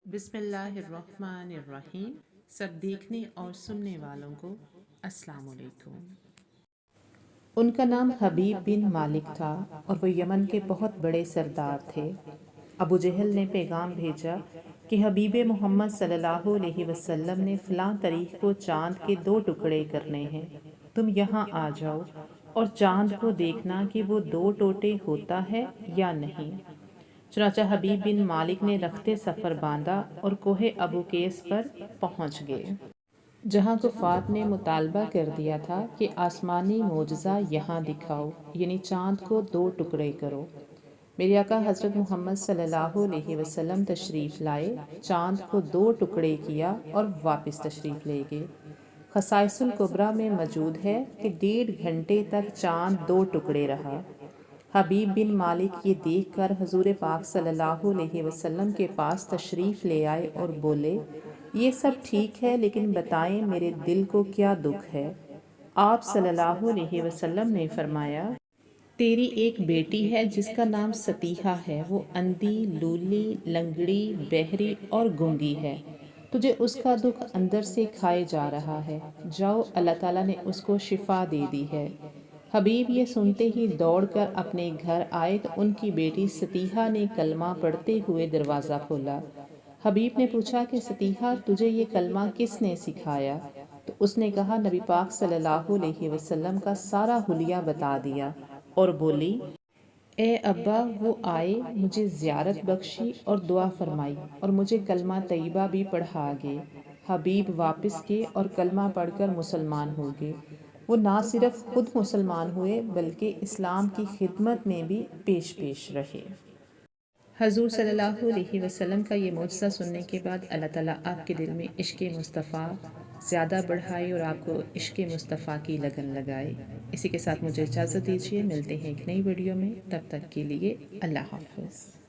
بسم اللہ الرحمن الرحیم۔ سب دیکھنے اور سننے والوں کو السلام علیکم۔ ان کا نام حبیب بن مالک تھا اور وہ یمن کے بہت بڑے سردار تھے۔ ابو جہل نے پیغام بھیجا کہ حبیب محمد صلی اللہ علیہ وسلم نے فلاں تاریخ کو چاند کے 2 ٹکڑے کرنے ہیں، تم یہاں آ جاؤ اور چاند کو دیکھنا کہ وہ 2 ٹوٹے ہوتا ہے یا نہیں۔ چنانچہ حبیب بن مالک نے رخت سفر باندھا اور کوہ ابو قیس پر پہنچ گئے، جہاں کفار نے مطالبہ کر دیا تھا کہ آسمانی معجزہ یہاں دکھاؤ، یعنی چاند کو 2 ٹکڑے کرو۔ میرے آقا حضرت محمد صلی اللہ علیہ وسلم تشریف لائے، چاند کو 2 ٹکڑے کیا اور واپس تشریف لے گئے۔ خصائص الکبریٰ میں موجود ہے کہ 1.5 گھنٹے تک چاند 2 ٹکڑے رہا۔ حبیب بن مالک یہ دیکھ کر حضور پاک صلی اللہ علیہ وسلم کے پاس تشریف لے آئے اور بولے، یہ سب ٹھیک ہے لیکن بتائیں میرے دل کو کیا دکھ ہے؟ آپ صلی اللہ علیہ وسلم نے فرمایا، تیری ایک بیٹی ہے جس کا نام ستیحہ ہے، وہ اندھی، لولی، لنگڑی، بہری اور گونگی ہے۔ تجھے اس کا دکھ اندر سے کھائے جا رہا ہے، جاؤ اللہ تعالیٰ نے اس کو شفا دے دی ہے۔ حبیب یہ سنتے ہی دوڑ کر اپنے گھر آئے تو ان کی بیٹی ستیحہ نے کلمہ پڑھتے ہوئے دروازہ کھولا۔ حبیب نے پوچھا کہ ستیحہ تجھے یہ کلمہ کس نے سکھایا؟ تو اس نے کہا، نبی پاک صلی اللہ علیہ وسلم کا سارا حلیہ بتا دیا اور بولی، اے ابا، وہ آئے، مجھے زیارت بخشی اور دعا فرمائی اور مجھے کلمہ طیبہ بھی پڑھا گئے۔ حبیب واپس گئے اور کلمہ پڑھ کر مسلمان ہو گئے۔ وہ نہ صرف خود مسلمان ہوئے بلکہ اسلام کی خدمت میں بھی پیش رہے۔ حضور صلی اللہ علیہ وسلم کا یہ معجزہ سننے کے بعد اللہ تعالیٰ آپ کے دل میں عشق مصطفیٰ زیادہ بڑھائے اور آپ کو عشق مصطفیٰ کی لگن لگائے۔ اسی کے ساتھ مجھے اجازت دیجیے، ملتے ہیں ایک نئی ویڈیو میں، تب تک کے لیے اللہ حافظ۔